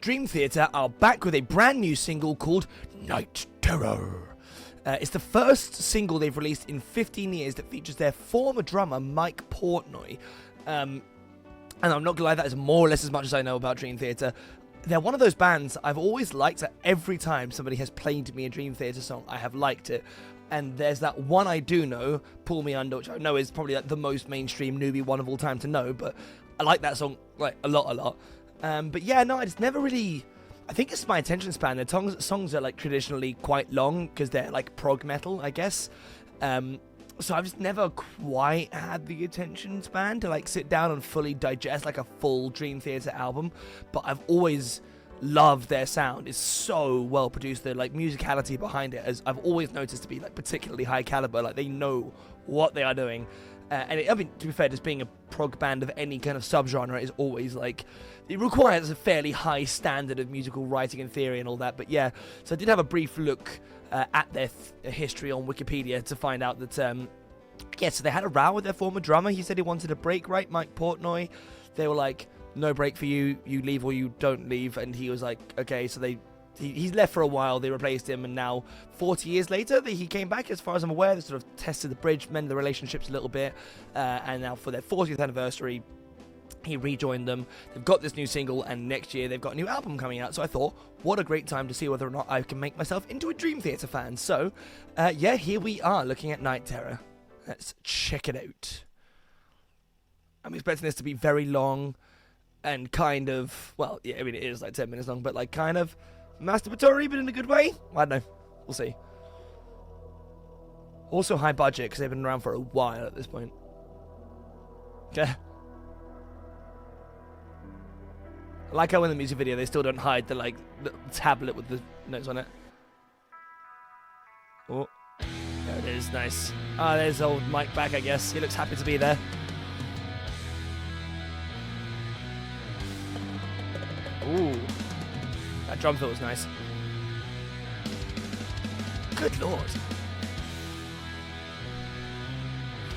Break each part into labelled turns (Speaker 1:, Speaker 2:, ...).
Speaker 1: Dream Theater are back with a brand new single called Night Terror. It's the first single they've released in 15 years that features their former drummer, Mike Portnoy. And I'm not gonna lie, that is more or less as much as I know about Dream Theater. They're one of those bands I've always liked. That every time somebody has played me a Dream Theater song, I have liked it. And there's that one I do know, Pull Me Under, which I know is probably like the most mainstream newbie one of all time to know, but I like that song like a lot. But yeah, no, I just never really... I think it's my attention span. Their songs are like traditionally quite long because they're like prog metal, I guess. So I've just never quite had the attention span to like sit down and fully digest like a full Dream Theater album. But I've always loved their sound. It's so well produced. The like musicality behind it, as I've always noticed, to be like particularly high caliber. Like they know what they are doing. I mean, to be fair, just being a prog band of any kind of subgenre is always like, it requires a fairly high standard of musical writing and theory and all that. But yeah, so I did have a brief look at their history on Wikipedia to find out that, so they had a row with their former drummer. He said he wanted a break, right? Mike Portnoy. They were like, no break for you. You leave or you don't leave. And he was like, okay. So he's left for a while. They replaced him, and now 40 years later he came back. As far as I'm aware, they sort of tested the bridge, mended the relationships a little bit, and now for their 40th anniversary he rejoined them. They've got this new single, and next year they've got a new album coming out. So I thought, what a great time to see whether or not I can make myself into a Dream Theater fan. So yeah, here we are looking at Night Terror. Let's check it out. I'm expecting this to be very long and kind of, well, yeah, I mean, it is like 10 minutes long, but like kind of masturbatory, but in a good way. I don't know. We'll see. Also high budget, because they've been around for a while at this point. Okay. I like how in the music video they still don't hide the like the tablet with the notes on it. Oh, there it is. Nice. Ah, there's old Mike back, I guess. He looks happy to be there. Ooh. That drum fill was nice. Good lord.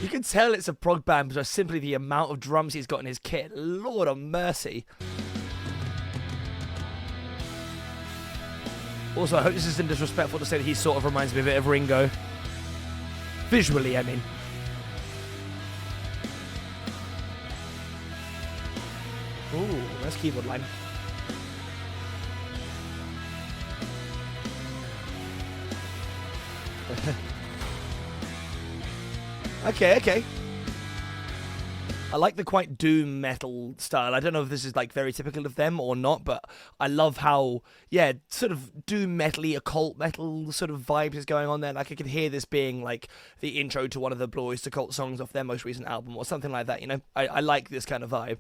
Speaker 1: You can tell it's a prog band by simply the amount of drums he's got in his kit. Lord of mercy. Also, I hope this isn't disrespectful to say that he sort of reminds me a bit of Ringo. Visually, I mean. Ooh, nice keyboard line. Okay. I like the quite doom metal style. I don't know if this is like very typical of them or not, but I love how, yeah, sort of doom metal-y, occult metal sort of vibes is going on there. Like I could hear this being like the intro to one of the Blue Oyster Cult songs off their most recent album or something like that, you know? I like this kind of vibe.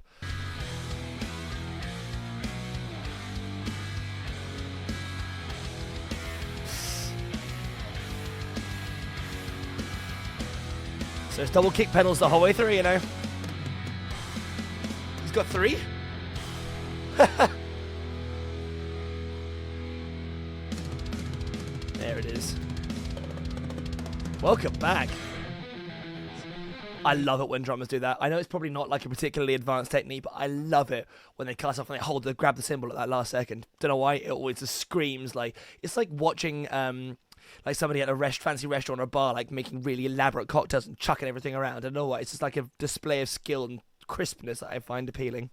Speaker 1: So it's double kick pedals the whole way through, you know? He's got 3? There it is. Welcome back. I love it when drummers do that. I know it's probably not like a particularly advanced technique, but I love it when they cut off and they grab the cymbal at that last second. Don't know why, it always just screams like... It's like watching... like somebody at a fancy restaurant or a bar, like making really elaborate cocktails and chucking everything around. I don't know why. It's just like a display of skill and crispness that I find appealing.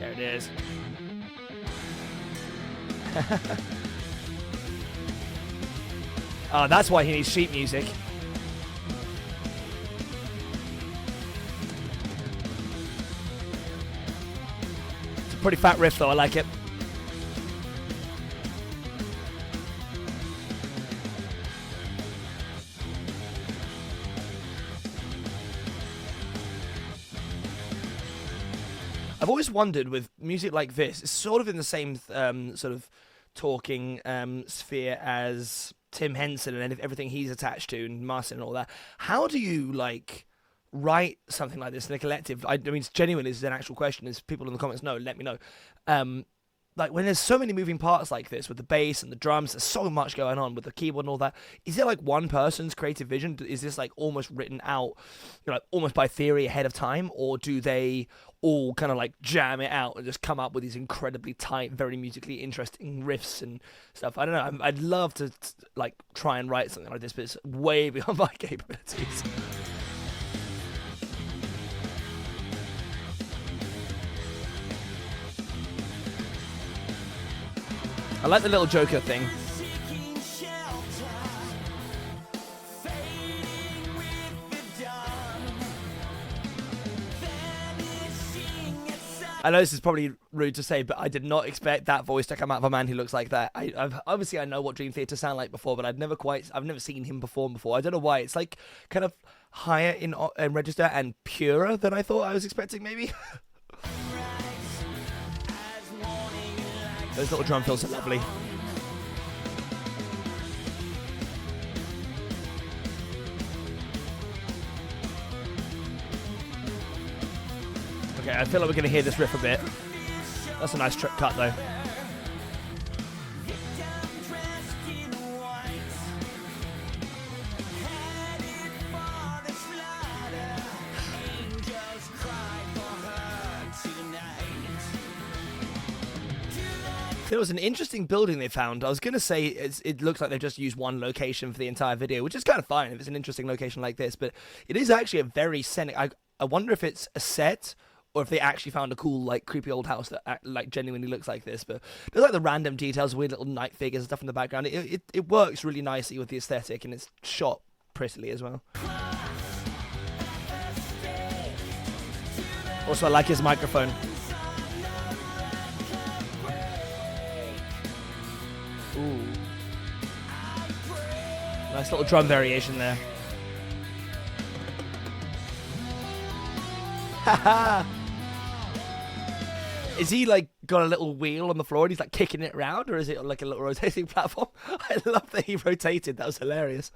Speaker 1: There it is. Oh, that's why he needs sheet music. It's a pretty fat riff, though. I like it. I've always wondered with music like this, it's sort of in the same sort of talking sphere as Tim Henson and everything he's attached to and Martin and all that. How do you like write something like this in a collective? I mean, it's genuine. It's an actual question. As people in the comments know, let me know. like when there's so many moving parts like this with the bass and the drums, there's so much going on with the keyboard and all that. Is it like one person's creative vision? Is this like almost written out, like almost by theory ahead of time, or do they all kind of like jam it out and just come up with these incredibly tight, very musically interesting riffs and stuff? I don't know. I'd love to like try and write something like this, but it's way beyond my capabilities. I like the little Joker thing. I know this is probably rude to say, but I did not expect that voice to come out of a man who looks like that. I've obviously I know what Dream Theater sound like before, but I've never seen him perform before. I don't know why. It's like kind of higher in register and purer than I thought I was expecting, maybe. Those little drum fills are lovely. Okay, I feel like we're going to hear this riff a bit. That's a nice cut, though. There was an interesting building they found. I was going to say it looks like they've just used one location for the entire video, which is kind of fine if it's an interesting location like this, but it is actually a very scenic... I wonder if it's a set or if they actually found a cool, like, creepy old house that like genuinely looks like this. But there's like the random details, weird little night figures and stuff in the background. It works really nicely with the aesthetic, and it's shot prettily as well. Also, I like his microphone. Ooh. Nice little drum variation there. Haha! Is he like got a little wheel on the floor and he's like kicking it around, or is it like a little rotating platform? I love that he rotated. That was hilarious.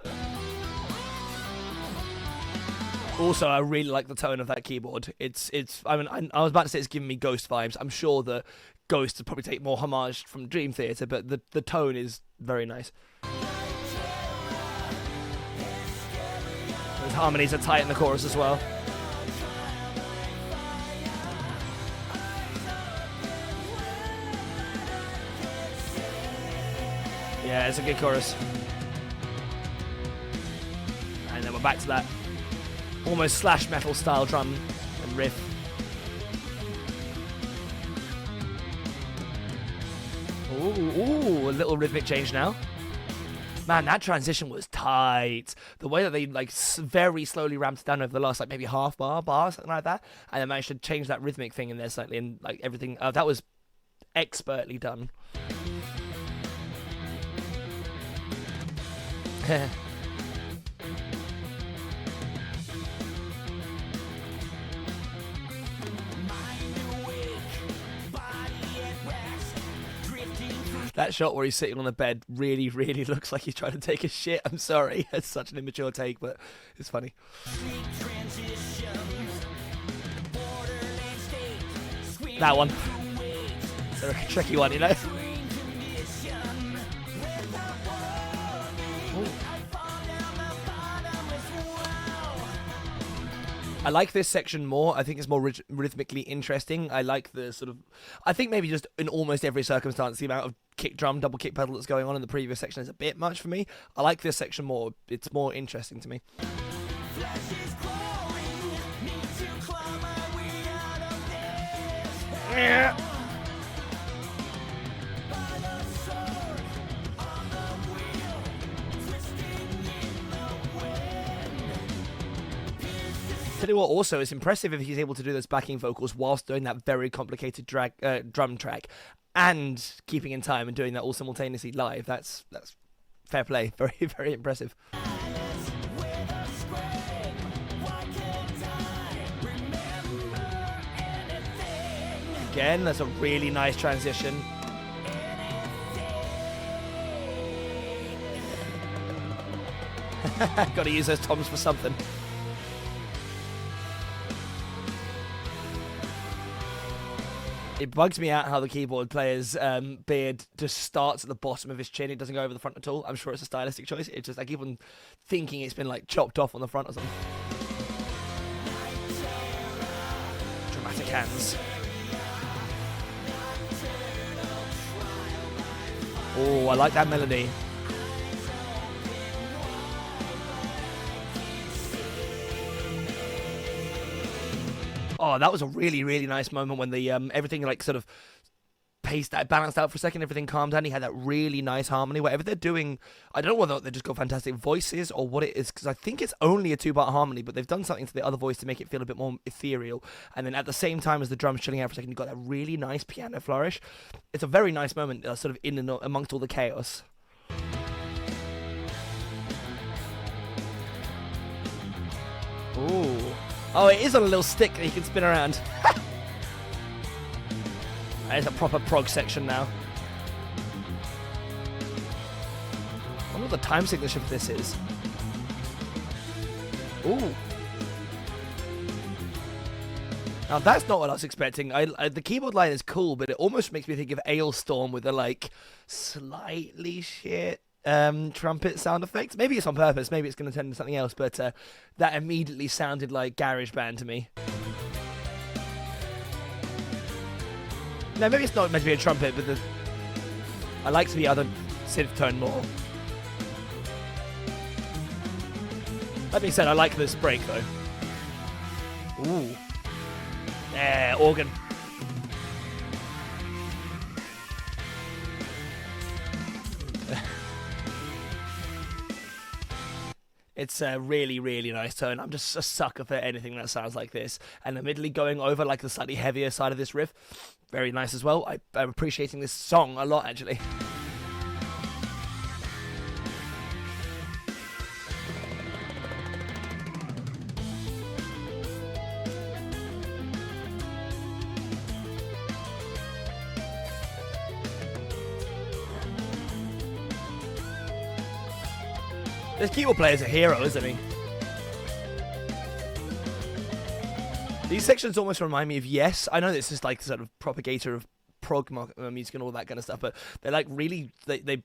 Speaker 1: Also, I really like the tone of that keyboard. I mean, I was about to say it's giving me Ghost vibes. I'm sure that Ghost would probably take more homage from Dream Theater, but the tone is very nice. Those harmonies are tight in the chorus as well. Yeah, it's a good chorus. And then we're back to that almost slash metal style drum and riff. Ooh, a little rhythmic change now. Man, that transition was tight. The way that they like very slowly ramped it down over the last like maybe half bar, something like that, and they managed to change that rhythmic thing in there slightly, and like everything that was expertly done. That shot where he's sitting on the bed really, really looks like he's trying to take a shit. I'm sorry, it's such an immature take, but it's funny. That one. It's a tricky one, you know? I like this section more. I think it's more rhythmically interesting. I like the sort of... I think maybe just in almost every circumstance, the amount of kick drum, double kick pedal that's going on in the previous section is a bit much for me. I like this section more. It's more interesting to me. Yeah. Tell you what, also, it's impressive if he's able to do those backing vocals whilst doing that very complicated drum track and keeping in time and doing that all simultaneously live. That's fair play. Very, very impressive. Again, that's a really nice transition. Gotta use those toms for something. It bugs me out how the keyboard player's beard just starts at the bottom of his chin. It doesn't go over the front at all. I'm sure it's a stylistic choice. It's just I keep on thinking it's been like chopped off on the front or something. Dramatic hands. Oh, I like that melody. Oh, that was a really, really nice moment when the everything like sort of balanced out for a second. Everything calmed down. He had that really nice harmony. Whatever they're doing, I don't know whether they just got fantastic voices or what it is, because I think it's only a 2-part harmony, but they've done something to the other voice to make it feel a bit more ethereal. And then at the same time as the drums chilling out for a second, you've got that really nice piano flourish. It's a very nice moment, sort of in and amongst all the chaos. Ooh. Oh, it is on a little stick that you can spin around. That is a proper prog section now. I wonder what the time signature for this is. Ooh. Now that's not what I was expecting. The keyboard line is cool, but it almost makes me think of Ailstorm with a like slightly shit trumpet sound effects. Maybe it's on purpose, maybe it's going to turn into something else, but that immediately sounded like GarageBand to me. No, maybe it's not meant to be a trumpet, but I like the other synth tone more. That being said, I like this break though. Ooh. Yeah, organ. It's a really, really nice tone. I'm just a sucker for anything that sounds like this. And admittedly going over like the slightly heavier side of this riff, very nice as well. I'm appreciating this song a lot, actually. This keyboard player's a hero, isn't he? These sections almost remind me of Yes. I know this is like sort of propagator of prog music and all that kind of stuff, but they're like really, the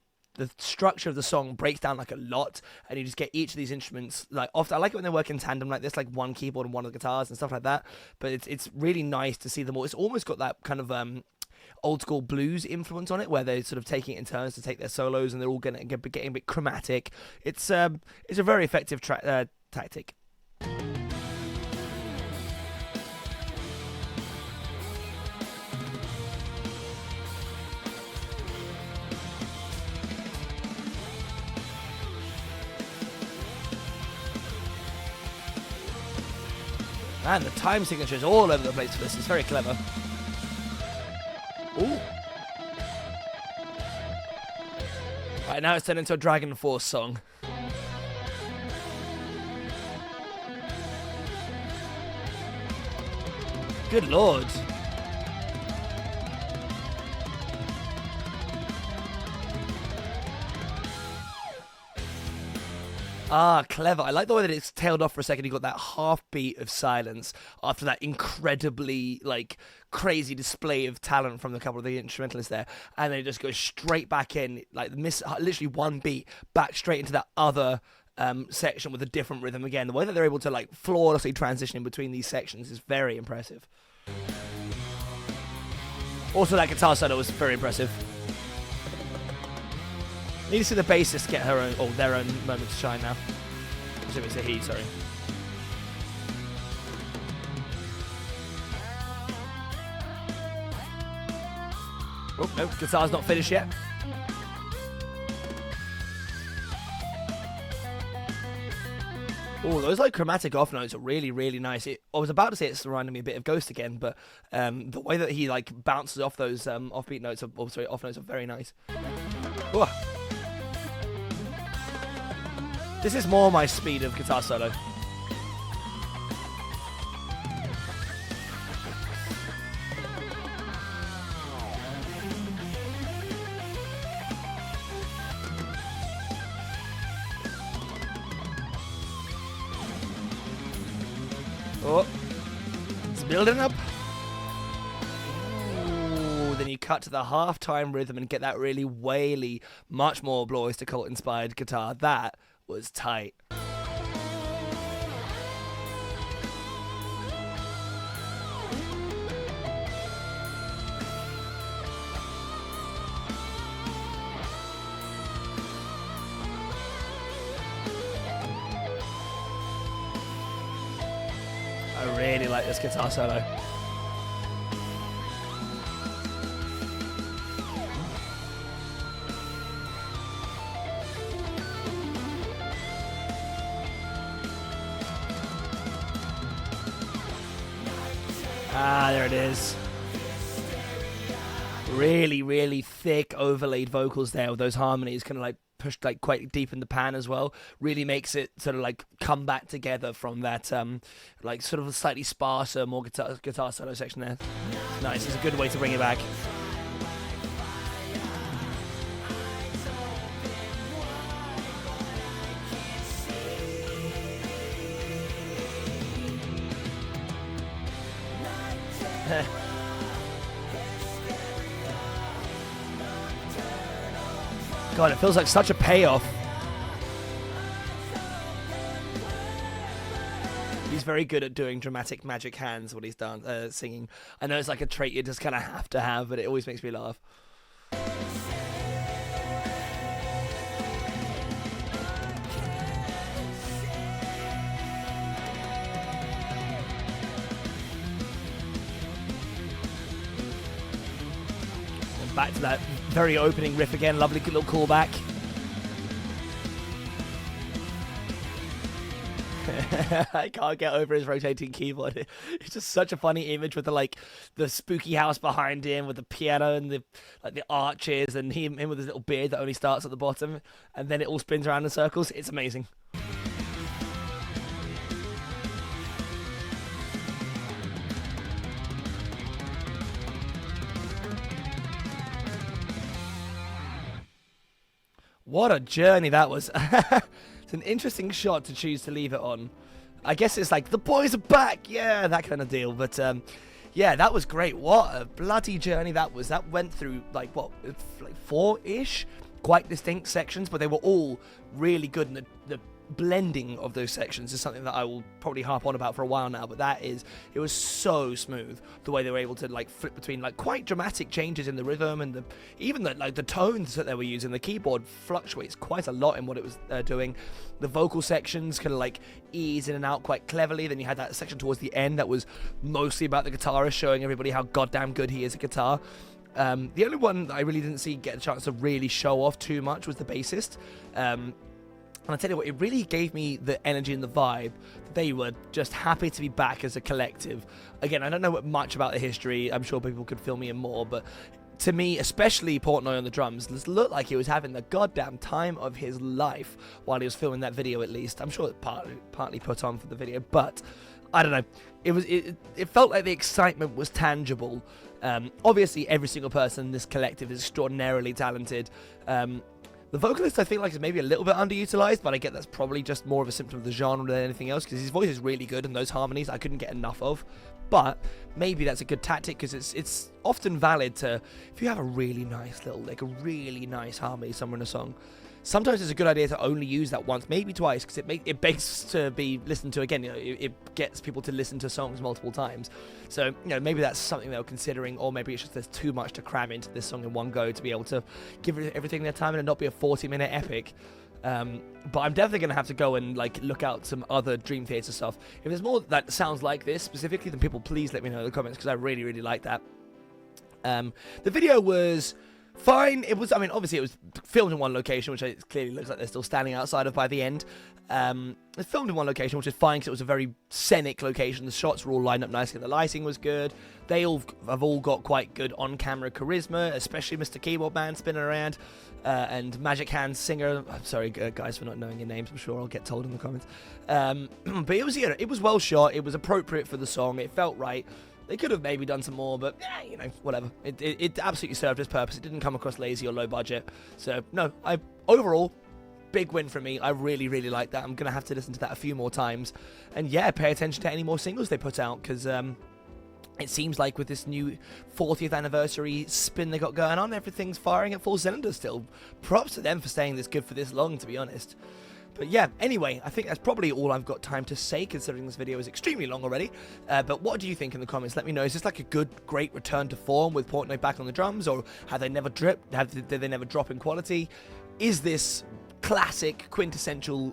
Speaker 1: structure of the song breaks down like a lot, and you just get each of these instruments like often. I like it when they work in tandem like this, like one keyboard and one of the guitars and stuff like that. But it's really nice to see them all. It's almost got that kind of old school blues influence on it, where they're sort of taking it in turns to take their solos, and they're all getting a bit chromatic. It's a very effective tactic. And the time signature is all over the place for this. It's very clever. Ooh. Right, now it's turned into a Dragon Force song. Good lord. Ah, clever. I like the way that it's tailed off for a second. You got that half beat of silence after that incredibly, like, crazy display of talent from a couple of the instrumentalists there. And then it just goes straight back in, like, literally one beat, back straight into that other section with a different rhythm again. The way that they're able to, like, flawlessly transition in between these sections is very impressive. Also, that guitar solo was very impressive. Need to see the bassist get their own moment to shine now. I assume it's a he, sorry. Oh, no, guitar's not finished yet. Oh, those like chromatic off notes are really, really nice. I was about to say it's reminding me a bit of Ghost again, but the way that he like bounces off those offbeat notes, off notes are very nice. Ooh. This is more my speed of guitar solo. Oh, it's building up. cut to the halftime rhythm and get that really waily, much more Blue Oyster Cult inspired guitar. That was tight. I really like this guitar solo. Ah, there it is. Really, really thick overlaid vocals there with those harmonies kind of like pushed like quite deep in the pan as well. Really makes it sort of like come back together from that like sort of a slightly sparser, more guitar solo section there. Nice, it's a good way to bring it back. God, it feels like such a payoff. He's very good at doing dramatic magic hands when he's singing. I know it's like a trait you just kind of have to have, but it always makes me laugh. Back to that very opening riff again. Lovely little callback. I can't get over his rotating keyboard. It's just such a funny image with the spooky house behind him with the piano and the arches and him with his little beard that only starts at the bottom and then it all spins around in circles. It's amazing. What a journey that was. It's an interesting shot to choose to leave it on. I guess it's like, the boys are back, yeah, that kind of deal. But yeah, that was great. What a bloody journey that was. That went through like 4-ish quite distinct sections, but they were all really good. And the blending of those sections is something that I will probably harp on about for a while now, but it was so smooth the way they were able to like flip between like quite dramatic changes in the rhythm and even the tones that they were using. The keyboard fluctuates quite a lot in what it was doing. The vocal sections kind of like ease in and out quite cleverly. Then you had that section towards the end that was mostly about the guitarist showing everybody how goddamn good he is at guitar. The only one that I really didn't get a chance to really show off too much was the bassist. And I tell you what, it really gave me the energy and the vibe. They were just happy to be back as a collective. Again, I don't know much about the history. I'm sure people could fill me in more, but to me, especially Portnoy on the drums, this looked like he was having the goddamn time of his life while he was filming that video, at least. I'm sure it partly put on for the video, but I don't know. It felt like the excitement was tangible. Obviously, every single person in this collective is extraordinarily talented. The vocalist, I feel like, is maybe a little bit underutilized, but I get that's probably just more of a symptom of the genre than anything else, because his voice is really good, and those harmonies I couldn't get enough of. But maybe that's a good tactic, because it's often valid to, if you have a really nice a really nice harmony somewhere in a song, sometimes it's a good idea to only use that once, maybe twice, because it begs to be listened to again. It gets people to listen to songs multiple times. So maybe that's something they were considering, or maybe it's just there's too much to cram into this song in one go to be able to give it everything their time and it not be a 40-minute epic. But I'm definitely going to have to go and look out some other Dream Theater stuff. If there's more that sounds like this specifically, then people please let me know in the comments, because I really, really like that. The video was fine. It was, obviously it was filmed in one location, which it clearly looks like they're still standing outside of by the end. It's filmed in one location, which is fine because it was a very scenic location. The shots were all lined up nicely. The lighting was good. They have all got quite good on-camera charisma, especially Mr. Keyboard Man spinning around, and Magic Hands singer. I'm sorry, guys, for not knowing your names. I'm sure I'll get told in the comments. But it was well shot. It was appropriate for the song. It felt right. They could have maybe done some more, but whatever. It absolutely served its purpose. It didn't come across lazy or low budget. So no, overall, big win for me. I really, really like that. I'm gonna have to listen to that a few more times, and yeah, pay attention to any more singles they put out, because it seems like with this new 40th anniversary spin they got going on, everything's firing at full cylinders still. Props to them for staying this good for this long, to be honest. But yeah, anyway, I think that's probably all I've got time to say, considering this video is extremely long already. But what do you think in the comments? Let me know. Is this like a good, great return to form with Portnoy back on the drums, or have they never dripped? Did they never drop in quality? Is this classic, quintessential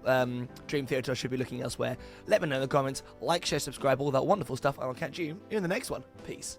Speaker 1: Dream Theater should be looking elsewhere? Let me know in the comments. Like, share, subscribe, all that wonderful stuff, and I'll catch you in the next one. Peace.